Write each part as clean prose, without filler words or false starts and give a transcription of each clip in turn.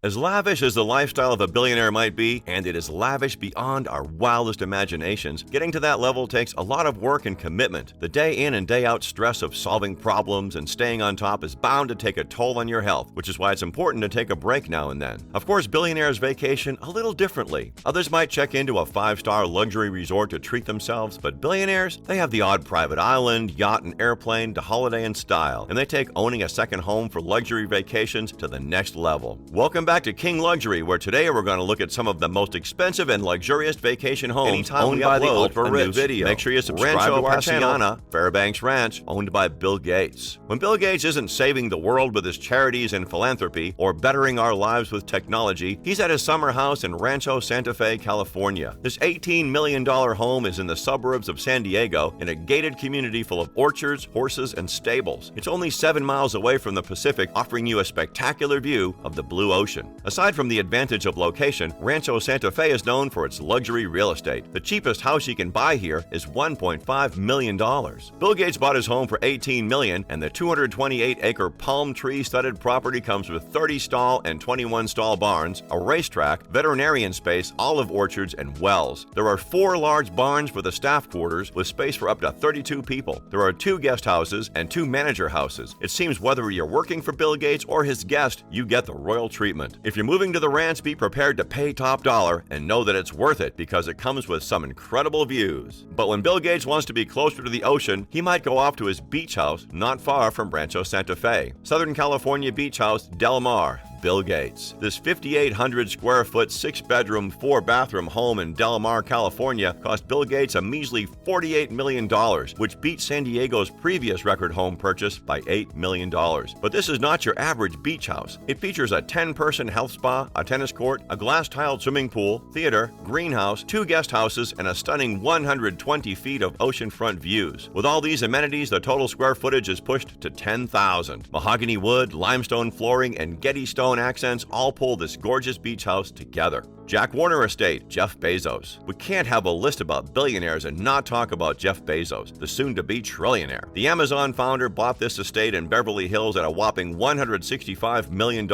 As lavish as the lifestyle of a billionaire might be, and it is lavish beyond our wildest imaginations, getting to that level takes a lot of work and commitment. The day in and day out stress of solving problems and staying on top is bound to take a toll on your health, which is why it's important to take a break now and then. Of course, billionaires vacation a little differently. Others might check into a 5-star luxury resort to treat themselves, but billionaires, they have the odd private island, yacht, and airplane to holiday in style, and they take owning a second home for luxury vacations to the next level. Welcome back to King Luxury, where today we're going to look at some of the most expensive and luxurious vacation homes owned by the ultra-rich. Video. Make sure you subscribe to our channel, Fairbanks Ranch, owned by Bill Gates. When Bill Gates isn't saving the world with his charities and philanthropy, or bettering our lives with technology, he's at his summer house in Rancho Santa Fe, California. This $18 million home is in the suburbs of San Diego, in a gated community full of orchards, horses, and stables. It's only 7 miles away from the Pacific, offering you a spectacular view of the blue ocean. Aside from the advantage of location, Rancho Santa Fe is known for its luxury real estate. The cheapest house you can buy here is $1.5 million. Bill Gates bought his home for $18 million, and the 228-acre palm tree-studded property comes with 30-stall and 21-stall barns, a racetrack, veterinarian space, olive orchards, and wells. There are 4 large barns for the staff quarters with space for up to 32 people. There are 2 guest houses and 2 manager houses. It seems whether you're working for Bill Gates or his guest, you get the royal treatment. If you're moving to the ranch, be prepared to pay top dollar and know that it's worth it because it comes with some incredible views. But when Bill Gates wants to be closer to the ocean, he might go off to his beach house not far from Rancho Santa Fe. Southern California beach house Del Mar. Bill Gates. This 5,800 square foot, 6-bedroom, 4-bathroom home in Del Mar, California cost Bill Gates a measly $48 million, which beat San Diego's previous record home purchase by $8 million. But this is not your average beach house. It features a 10-person health spa, a tennis court, a glass-tiled swimming pool, theater, greenhouse, 2 guest houses, and a stunning 120 feet of oceanfront views. With all these amenities, the total square footage is pushed to 10,000. Mahogany wood, limestone flooring, and Getty stone accents all pull this gorgeous beach house together. Jack Warner Estate, Jeff Bezos. We can't have a list about billionaires and not talk about Jeff Bezos, the soon-to-be trillionaire. The Amazon founder bought this estate in Beverly Hills at a whopping $165 million,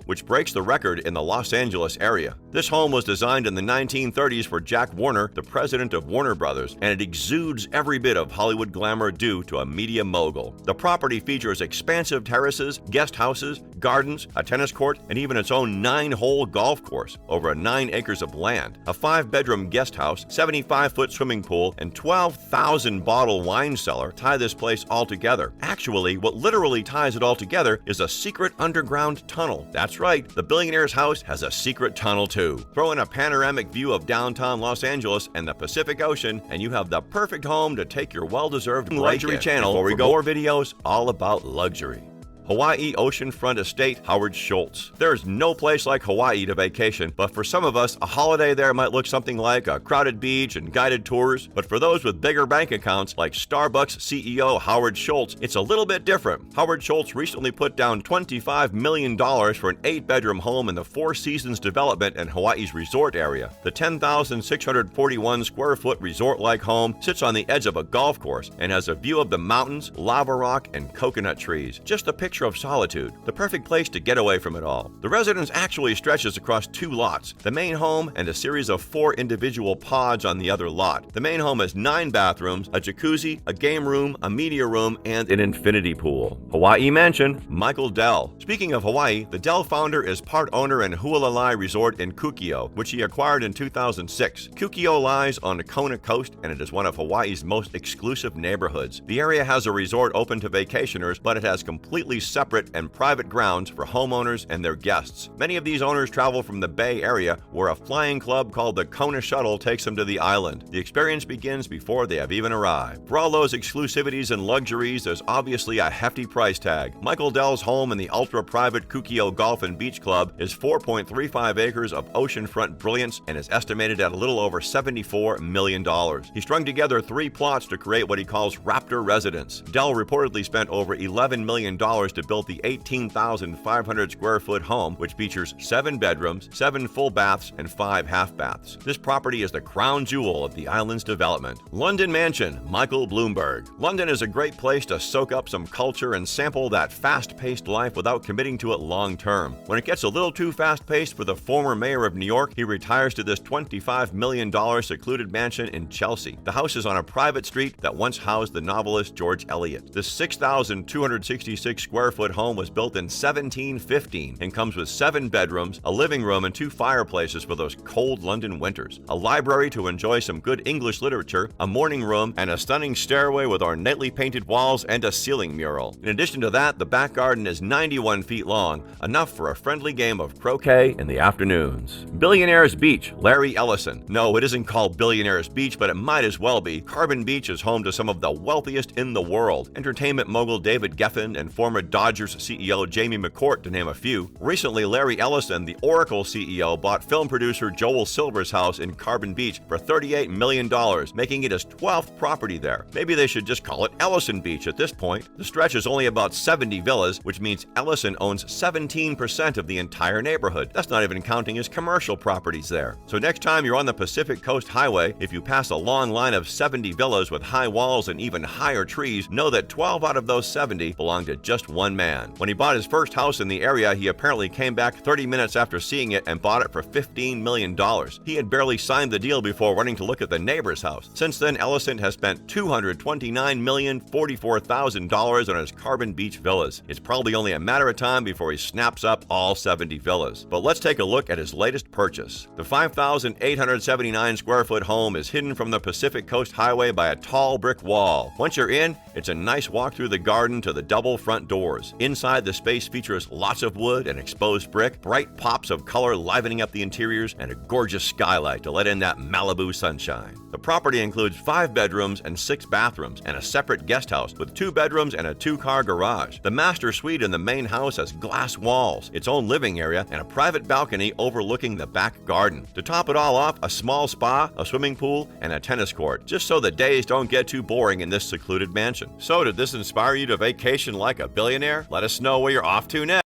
which breaks the record in the Los Angeles area. This home was designed in the 1930s for Jack Warner, the president of Warner Brothers, and it exudes every bit of Hollywood glamour due to a media mogul. The property features expansive terraces, guest houses, gardens, a tennis court, and even its own 9-hole golf course over a 9 acres of land, a 5-bedroom guest house, 75-foot swimming pool, and 12,000-bottle wine cellar tie this place all together. Actually, what literally ties it all together is a secret underground tunnel. That's right, the billionaire's house has a secret tunnel too. Throw in a panoramic view of downtown Los Angeles and the Pacific Ocean, and you have the perfect home to take your well-deserved luxury channel for more videos all about luxury. Hawaii Oceanfront Estate, Howard Schultz. There's no place like Hawaii to vacation, but for some of us, a holiday there might look something like a crowded beach and guided tours. But for those with bigger bank accounts, like Starbucks CEO Howard Schultz, it's a little bit different. Howard Schultz recently put down $25 million for an 8-bedroom home in the Four Seasons development in Hawaii's resort area. The 10,641 square foot resort-like home sits on the edge of a golf course and has a view of the mountains, lava rock, and coconut trees. Just a picture of solitude, the perfect place to get away from it all. The residence actually stretches across 2 lots, the main home and a series of 4 individual pods on the other lot. The main home has 9 bathrooms, a jacuzzi, a game room, a media room, and an infinity pool. Hawaii Mansion, Michael Dell. Speaking of Hawaii, the Dell founder is part owner in Hualalai Resort in Kukio, which he acquired in 2006. Kukio lies on the Kona coast, and it is one of Hawaii's most exclusive neighborhoods. The area has a resort open to vacationers, but it has completely separate and private grounds for homeowners and their guests. Many of these owners travel from the Bay Area, where a flying club called the Kona Shuttle takes them to the island. The experience begins before they have even arrived. For all those exclusivities and luxuries, there's obviously a hefty price tag. Michael Dell's home in the ultra-private Kukio Golf and Beach Club is 4.35 acres of oceanfront brilliance and is estimated at a little over $74 million. He strung together 3 plots to create what he calls Raptor Residence. Dell reportedly spent over $11 million to build the 18,500 square foot home, which features 7 bedrooms, 7 full baths, and 5 half baths. This property is the crown jewel of the island's development. London Mansion, Michael Bloomberg. London is a great place to soak up some culture and sample that fast-paced life without committing to it long-term. When it gets a little too fast-paced for the former mayor of New York, he retires to this $25 million secluded mansion in Chelsea. The house is on a private street that once housed the novelist George Eliot. This 6,266 square foot home was built in 1715 and comes with 7 bedrooms, a living room, and 2 fireplaces for those cold London winters, a library to enjoy some good English literature, a morning room, and a stunning stairway with ornately painted walls and a ceiling mural. In addition to that, the back garden is 91 feet long, enough for a friendly game of croquet in the afternoons. Billionaires Beach, Larry Ellison. No, it isn't called Billionaires Beach, but it might as well be. Carbon Beach is home to some of the wealthiest in the world. Entertainment mogul David Geffen and former Dodgers CEO Jamie McCourt, to name a few. Recently, Larry Ellison, the Oracle CEO, bought film producer Joel Silver's house in Carbon Beach for $38 million, making it his 12th property there. Maybe they should just call it Ellison Beach at this point. The stretch is only about 70 villas, which means Ellison owns 17% of the entire neighborhood. That's not even counting his commercial properties there. So next time you're on the Pacific Coast Highway, if you pass a long line of 70 villas with high walls and even higher trees, know that 12 out of those 70 belong to just one man. When he bought his first house in the area, he apparently came back 30 minutes after seeing it and bought it for $15 million. He had barely signed the deal before running to look at the neighbor's house. Since then, Ellison has spent $229,044,000 on his Carbon Beach villas. It's probably only a matter of time before he snaps up all 70 villas. But let's take a look at his latest purchase. The 5,879 square foot home is hidden from the Pacific Coast Highway by a tall brick wall. Once you're in, it's a nice walk through the garden to the double front doors. Inside, the space features lots of wood and exposed brick, bright pops of color livening up the interiors, and a gorgeous skylight to let in that Malibu sunshine. The property includes 5 bedrooms and 6 bathrooms and a separate guest house with 2 bedrooms and a 2-car garage. The master suite in the main house has glass walls, its own living area, and a private balcony overlooking the back garden. To top it all off, a small spa, a swimming pool, and a tennis court, just so the days don't get too boring in this secluded mansion. So did this inspire you to vacation like a billionaire? Let us know where you're off to next.